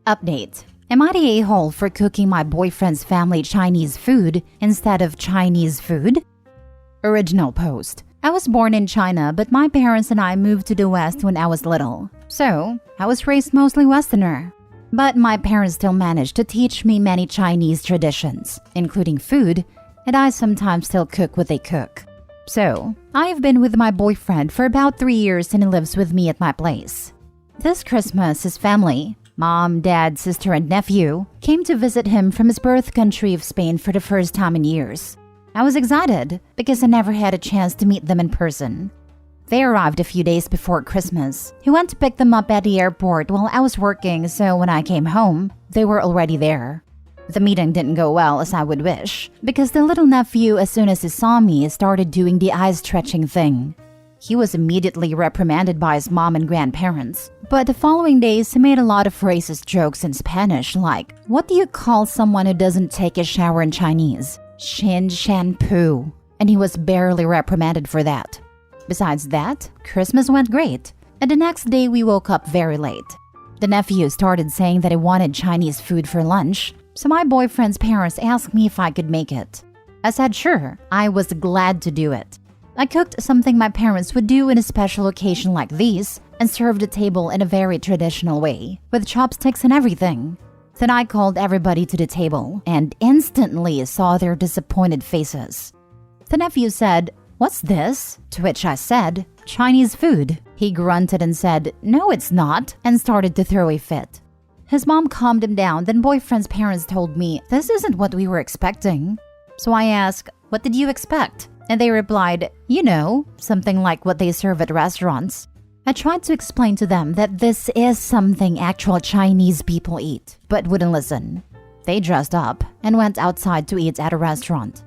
Update. Am I the a-hole for cooking my boyfriend's family Chinese food instead of Chinese food? Original post. I was born in China, but my parents and I moved to the West when I was little. So, I was raised mostly Westerner. But my parents still managed to teach me many Chinese traditions, including food, and I sometimes still cook what they cook. So, I've been with my boyfriend for about 3 years and he lives with me at my place. This Christmas, his family, mom, dad, sister, and nephew, came to visit him from his birth country of Spain for the first time in years. I was excited because I never had a chance to meet them in person. They arrived a few days before Christmas. He went to pick them up at the airport while I was working, so when I came home, they were already there. The meeting didn't go well as I would wish, because the little nephew, as soon as he saw me, started doing the eye-stretching thing. He was immediately reprimanded by his mom and grandparents, but the following days he made a lot of racist jokes in Spanish like, "What do you call someone who doesn't take a shower in Chinese? Shin shan poo." And he was barely reprimanded for that. Besides that, Christmas went great, and the next day we woke up very late. The nephew started saying that he wanted Chinese food for lunch, so my boyfriend's parents asked me if I could make it. I said sure, I was glad to do it. I cooked something my parents would do in a special occasion like these and served the table in a very traditional way, with chopsticks and everything. Then I called everybody to the table and instantly saw their disappointed faces. The nephew said, "What's this?" To which I said, "Chinese food." He grunted and said, "No, it's not," and started to throw a fit. His mom calmed him down, then boyfriend's parents told me, "This isn't what we were expecting." So I asked, "What did you expect?" And they replied, "You know, something like what they serve at restaurants." I tried to explain to them that this is something actual Chinese people eat, but wouldn't listen. They dressed up and went outside to eat at a restaurant.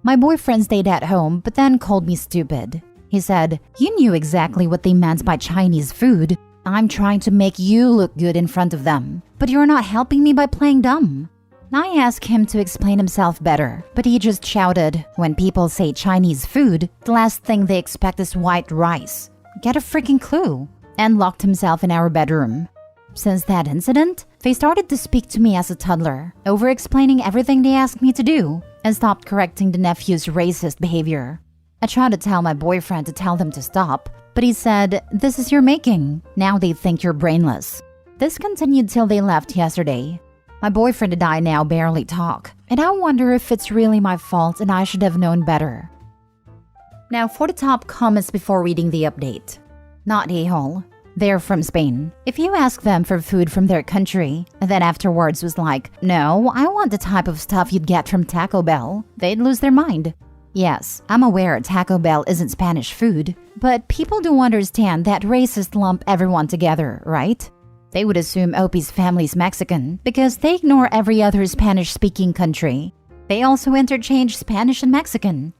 My boyfriend stayed at home, but then called me stupid. He said, "You knew exactly what they meant by Chinese food. I'm trying to make you look good in front of them, but you're not helping me by playing dumb." I asked him to explain himself better, but he just shouted, "When people say Chinese food, the last thing they expect is white rice. Get a freaking clue," and locked himself in our bedroom. Since that incident, they started to speak to me as a toddler, over-explaining everything they asked me to do, and stopped correcting the nephew's racist behavior. I tried to tell my boyfriend to tell them to stop, but he said, "This is your making. Now they think you're brainless." This continued till they left yesterday. My boyfriend and I now barely talk, and I wonder if it's really my fault and I should have known better. Now for the top comments before reading the update. Not a-hole. They're from Spain. If you ask them for food from their country, and then afterwards was like, "No, I want the type of stuff you'd get from Taco Bell," they'd lose their mind. Yes, I'm aware Taco Bell isn't Spanish food, but people do understand that racists lump everyone together, right? They would assume Opie's family's Mexican because they ignore every other Spanish-speaking country. They also interchange Spanish and Mexican.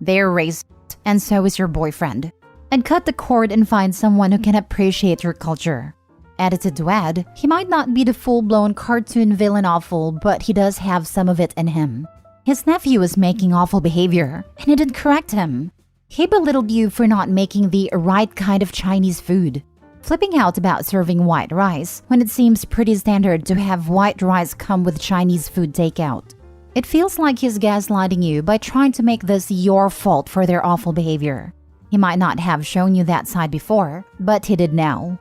They're racist, and so is your boyfriend. And cut the cord and find someone who can appreciate your culture. Edited to add, he might not be the full-blown cartoon villain awful, but he does have some of it in him. His nephew was making awful behavior, and he did correct him. He belittled you for not making the right kind of Chinese food. Flipping out about serving white rice when it seems pretty standard to have white rice come with Chinese food takeout. It feels like he's gaslighting you by trying to make this your fault for their awful behavior. He might not have shown you that side before, but he did now.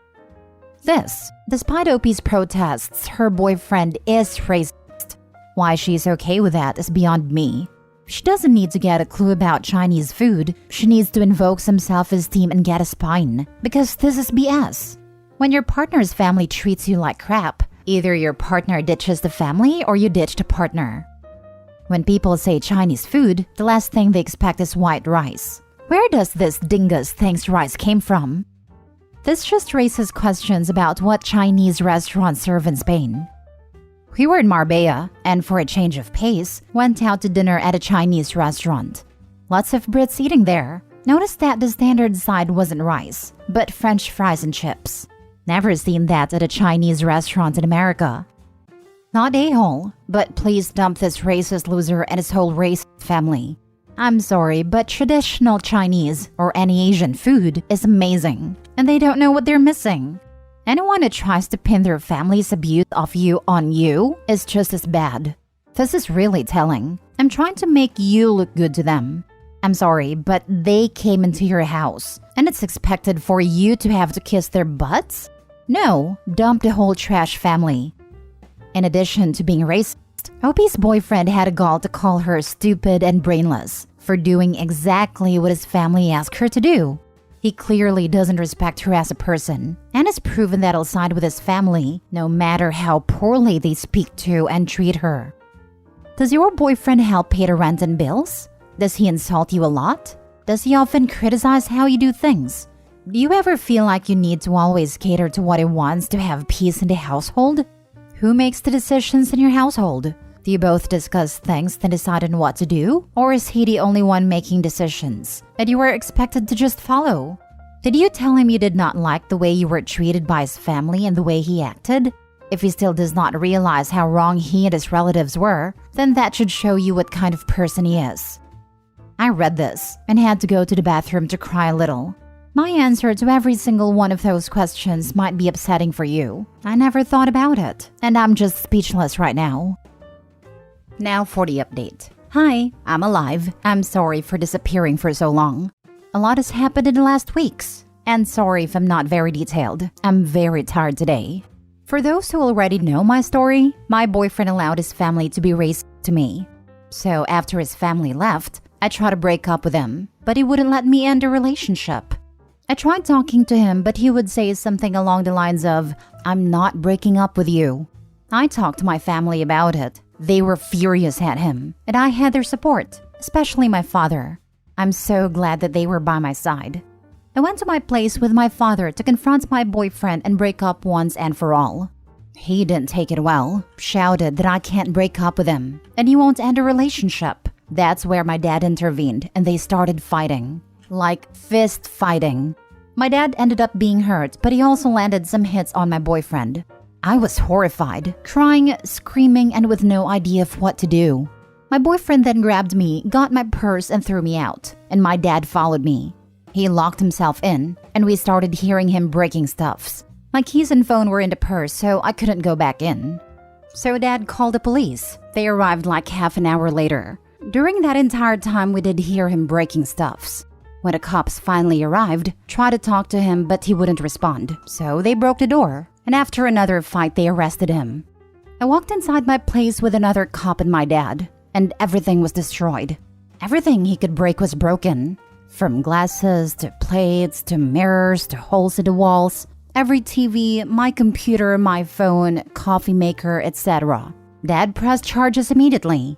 This, despite Opie's protests, her boyfriend is racist. Why she's okay with that is beyond me. She doesn't need to get a clue about Chinese food. She needs to invoke some self-esteem and get a spine, because this is BS. When your partner's family treats you like crap, either your partner ditches the family or you ditch the partner. When people say Chinese food, the last thing they expect is white rice. Where does this dingus thinks rice came from? This just raises questions about what Chinese restaurants serve in Spain. We were in Marbella, and for a change of pace, went out to dinner at a Chinese restaurant. Lots of Brits eating there. Noticed that the standard side wasn't rice, but French fries and chips. Never seen that at a Chinese restaurant in America. Not a-hole, but please dump this racist loser and his whole racist family. I'm sorry, but traditional Chinese or any Asian food is amazing, and they don't know what they're missing. Anyone who tries to pin their family's abuse of you on you is just as bad. This is really telling. I'm trying to make you look good to them. I'm sorry, but they came into your house, and it's expected for you to have to kiss their butts? No, dump the whole trash family. In addition to being racist, Opie's boyfriend had a gall to call her stupid and brainless for doing exactly what his family asked her to do. He clearly doesn't respect her as a person, and has proven that he'll side with his family no matter how poorly they speak to and treat her. Does your boyfriend help pay the rent and bills? Does he insult you a lot? Does he often criticize how you do things? Do you ever feel like you need to always cater to what he wants to have peace in the household? Who makes the decisions in your household? Do you both discuss things and decide on what to do? Or is he the only one making decisions that you are expected to just follow? Did you tell him you did not like the way you were treated by his family and the way he acted? If he still does not realize how wrong he and his relatives were, then that should show you what kind of person he is. I read this and had to go to the bathroom to cry a little. My answer to every single one of those questions might be upsetting for you. I never thought about it, and I'm just speechless right now. Now for the update. Hi, I'm alive. I'm sorry for disappearing for so long. A lot has happened in the last weeks, and sorry if I'm not very detailed. I'm very tired today. For those who already know my story, my boyfriend allowed his family to be racist to me. So after his family left, I tried to break up with him, but he wouldn't let me end a relationship. I tried talking to him, but he would say something along the lines of, "I'm not breaking up with you." I talked to my family about it. They were furious at him, and I had their support, especially my father. I'm so glad that they were by my side. I went to my place with my father to confront my boyfriend and break up once and for all. He didn't take it well, shouted that I can't break up with him, and he won't end a relationship. That's where my dad intervened, and they started fighting. Like fist fighting. My dad ended up being hurt, but he also landed some hits on my boyfriend. I was horrified, crying, screaming, and with no idea of what to do. My boyfriend then grabbed me, got my purse, and threw me out, and my dad followed me. He locked himself in, and we started hearing him breaking stuffs. My keys and phone were in the purse, so I couldn't go back in. So Dad called the police. They arrived like half an hour later. During that entire time, we did hear him breaking stuffs. When the cops finally arrived, tried to talk to him, but he wouldn't respond. So they broke the door, and after another fight, they arrested him. I walked inside my place with another cop and my dad, and everything was destroyed. Everything he could break was broken. From glasses, to plates, to mirrors, to holes in the walls. Every TV, my computer, my phone, coffee maker, etc. Dad pressed charges immediately.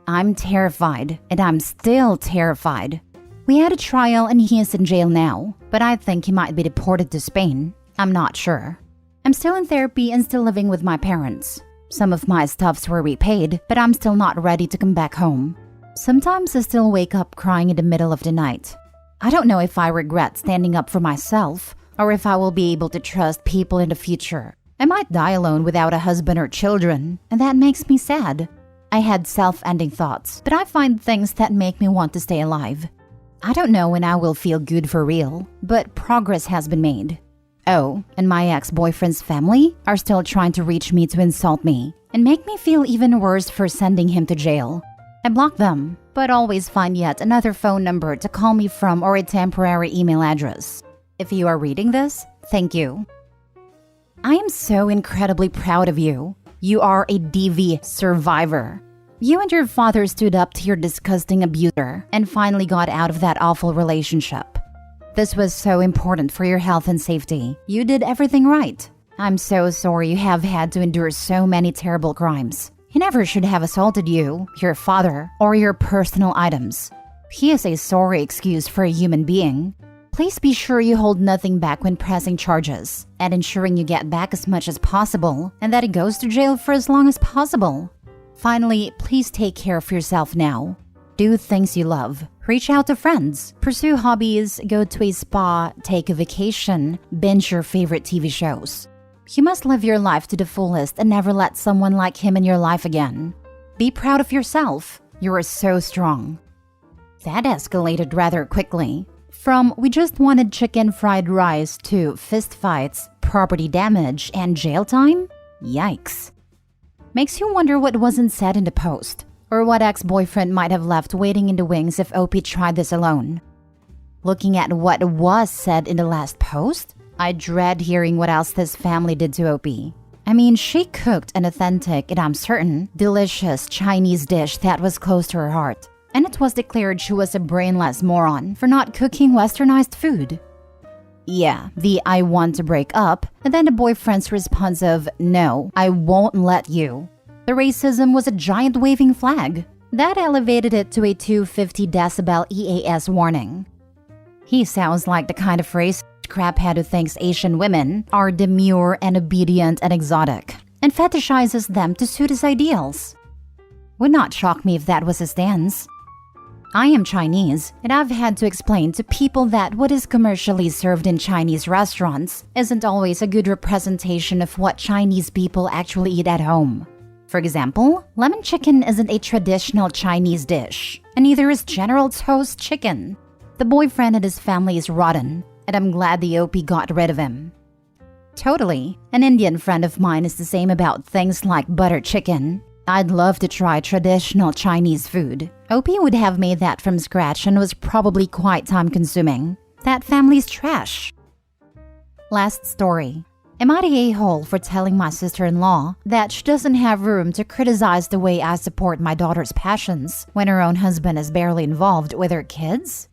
I'm terrified, and I'm still terrified. We had a trial and he is in jail now, but I think he might be deported to Spain. I'm not sure. I'm still in therapy and still living with my parents. Some of my stuffs were repaid, but I'm still not ready to come back home. Sometimes I still wake up crying in the middle of the night. I don't know if I regret standing up for myself or if I will be able to trust people in the future. I might die alone without a husband or children, and that makes me sad. I had self-ending thoughts, but I find things that make me want to stay alive. I don't know when I will feel good for real, but progress has been made. Oh, and my ex-boyfriend's family are still trying to reach me to insult me and make me feel even worse for sending him to jail. I block them, but always find yet another phone number to call me from or a temporary email address. If you are reading this, thank you. I am so incredibly proud of you. You are a DV survivor. You and your father stood up to your disgusting abuser and finally got out of that awful relationship. This was so important for your health and safety. You did everything right. I'm so sorry you have had to endure so many terrible crimes. He never should have assaulted you, your father, or your personal items. He is a sorry excuse for a human being. Please be sure you hold nothing back when pressing charges and ensuring you get back as much as possible and that he goes to jail for as long as possible. Finally, please take care of yourself now. Do things you love. Reach out to friends. Pursue hobbies. Go to a spa. Take a vacation. Binge your favorite TV shows. You must live your life to the fullest and never let someone like him in your life again. Be proud of yourself. You are so strong. That escalated rather quickly. From we just wanted chicken fried rice to fistfights, property damage, and jail time? Yikes. Makes you wonder what wasn't said in the post, or what ex-boyfriend might have left waiting in the wings if OP tried this alone. Looking at what was said in the last post, I dread hearing what else this family did to OP. I mean, she cooked an authentic, and I'm certain, delicious Chinese dish that was close to her heart. And it was declared she was a brainless moron for not cooking westernized food. Yeah, the I want to break up, and then the boyfriend's response of, no, I won't let you. The racism was a giant waving flag. That elevated it to a 250 decibel EAS warning. He sounds like the kind of racist craphead who thinks Asian women are demure and obedient and exotic, and fetishizes them to suit his ideals. Would not shock me if that was his stance. I am Chinese, and I've had to explain to people that what is commercially served in Chinese restaurants isn't always a good representation of what Chinese people actually eat at home. For example, lemon chicken isn't a traditional Chinese dish, and neither is General Tso's chicken. The boyfriend and his family is rotten, and I'm glad the OP got rid of him. Totally. An Indian friend of mine is the same about things like butter chicken. I'd love to try traditional Chinese food. OP would have made that from scratch and was probably quite time-consuming. That family's trash. Last story. Am I the a-hole for telling my sister-in-law that she doesn't have room to criticize the way I support my daughter's passions when her own husband is barely involved with her kids?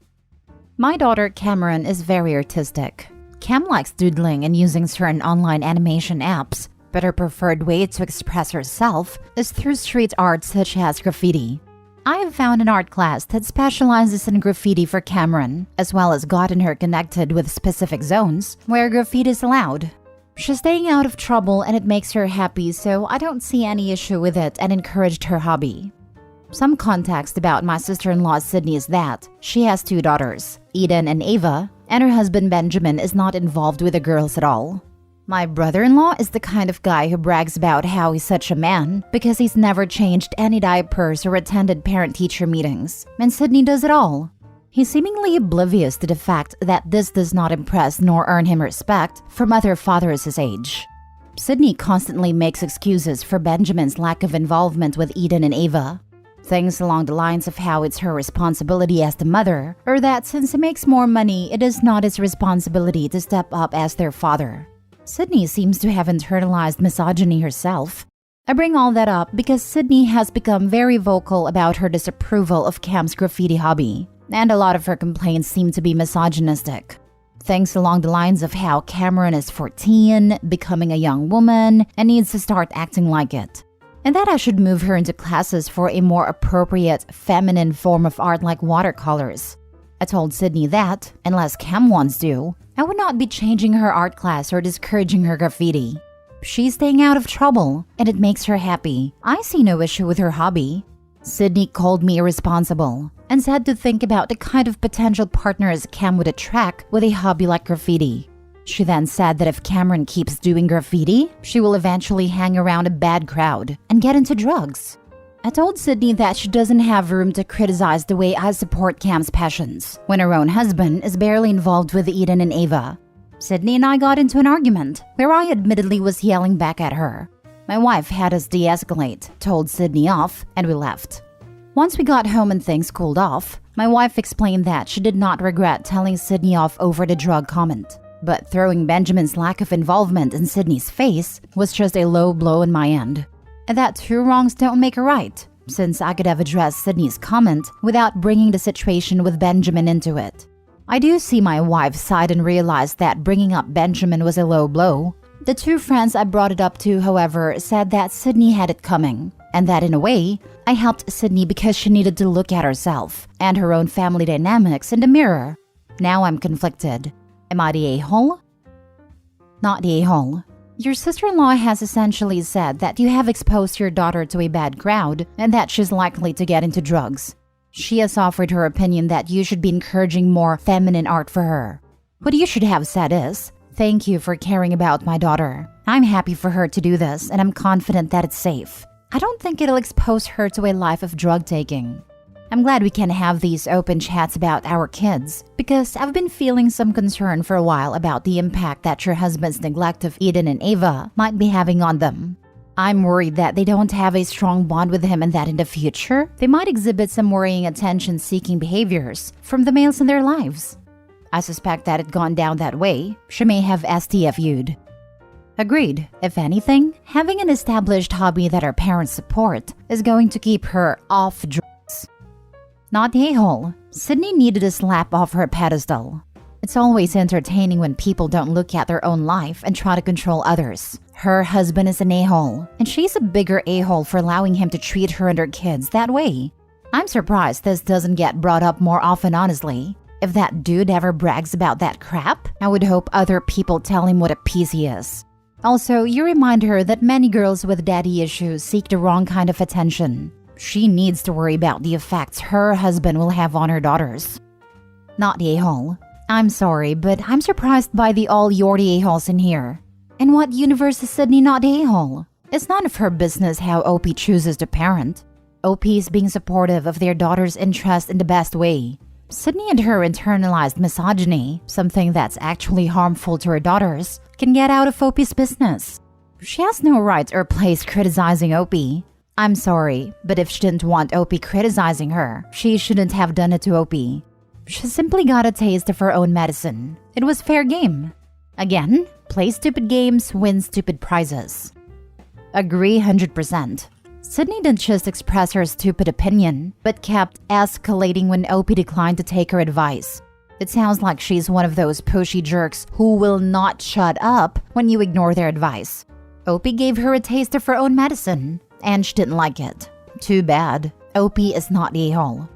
My daughter Cameron is very artistic. Cam likes doodling and using certain online animation apps, but her preferred way to express herself is through street art such as graffiti. I have found an art class that specializes in graffiti for Cameron, as well as gotten her connected with specific zones where graffiti is allowed. She's staying out of trouble and it makes her happy, so I don't see any issue with it and encouraged her hobby. Some context about my sister-in-law Sydney is that she has 2 daughters, Eden and Ava, and her husband Benjamin is not involved with the girls at all. My brother-in-law is the kind of guy who brags about how he's such a man because he's never changed any diapers or attended parent-teacher meetings, and Sydney does it all. He's seemingly oblivious to the fact that this does not impress nor earn him respect from other fathers his age. Sydney constantly makes excuses for Benjamin's lack of involvement with Eden and Ava. Things along the lines of how it's her responsibility as the mother, or that since he makes more money, it is not his responsibility to step up as their father. Sydney seems to have internalized misogyny herself. I bring all that up because Sydney has become very vocal about her disapproval of Cam's graffiti hobby, and a lot of her complaints seem to be misogynistic. Things along the lines of how Cameron is 14, becoming a young woman, and needs to start acting like it. And that I should move her into classes for a more appropriate, feminine form of art like watercolors. I told Sydney that, unless Cam wants to, I would not be changing her art class or discouraging her graffiti. She's staying out of trouble, and it makes her happy. I see no issue with her hobby. Sydney called me irresponsible and said to think about the kind of potential partners Cam would attract with a hobby like graffiti. She then said that if Cameron keeps doing graffiti, she will eventually hang around a bad crowd and get into drugs. I told Sydney that she doesn't have room to criticize the way I support Cam's passions when her own husband is barely involved with Eden and Ava. Sydney and I got into an argument where I admittedly was yelling back at her. My wife had us de-escalate, told Sydney off, and we left. Once we got home and things cooled off, my wife explained that she did not regret telling Sydney off over the drug comment, but throwing Benjamin's lack of involvement in Sydney's face was just a low blow on my end. And that 2 wrongs don't make a right, since I could have addressed Sydney's comment without bringing the situation with Benjamin into it. I do see my wife's side and realize that bringing up Benjamin was a low blow. The 2 friends I brought it up to, however, said that Sydney had it coming, and that in a way, I helped Sydney because she needed to look at herself and her own family dynamics in the mirror. Now I'm conflicted. Am I the a-hole? Not the a-hole. Your sister-in-law has essentially said that you have exposed your daughter to a bad crowd and that she's likely to get into drugs. She has offered her opinion that you should be encouraging more feminine art for her. What you should have said is, "Thank you for caring about my daughter. I'm happy for her to do this and I'm confident that it's safe. I don't think it'll expose her to a life of drug taking." I'm glad we can have these open chats about our kids because I've been feeling some concern for a while about the impact that your husband's neglect of Eden and Ava might be having on them. I'm worried that they don't have a strong bond with him and that in the future, they might exhibit some worrying attention-seeking behaviors from the males in their lives. I suspect that it gone down that way, she may have STFU'd. Agreed. If anything, having an established hobby that her parents support is going to keep her off drugs. Not the a-hole. Sydney needed a slap off her pedestal. It's always entertaining when people don't look at their own life and try to control others. Her husband is an a-hole, and she's a bigger a-hole for allowing him to treat her and her kids that way. I'm surprised this doesn't get brought up more often, honestly. If that dude ever brags about that crap, I would hope other people tell him what a piece he is. Also, you remind her that many girls with daddy issues seek the wrong kind of attention. She needs to worry about the effects her husband will have on her daughters. Not the a-hole. I'm sorry, but I'm surprised by the all you're the a-holes in here. In what universe is Sydney not the a-hole? It's none of her business how OP chooses to parent. OP is being supportive of their daughter's interest in the best way. Sydney and her internalized misogyny, something that's actually harmful to her daughters, can get out of OP's business. She has no right or place criticizing OP. I'm sorry, but if she didn't want OP criticizing her, she shouldn't have done it to OP. She simply got a taste of her own medicine. It was fair game. Again, play stupid games, win stupid prizes. Agree 100%. Sydney didn't just express her stupid opinion, but kept escalating when OP declined to take her advice. It sounds like she's one of those pushy jerks who will not shut up when you ignore their advice. OP gave her a taste of her own medicine, and she didn't like it. Too bad. OP is not the a-hole.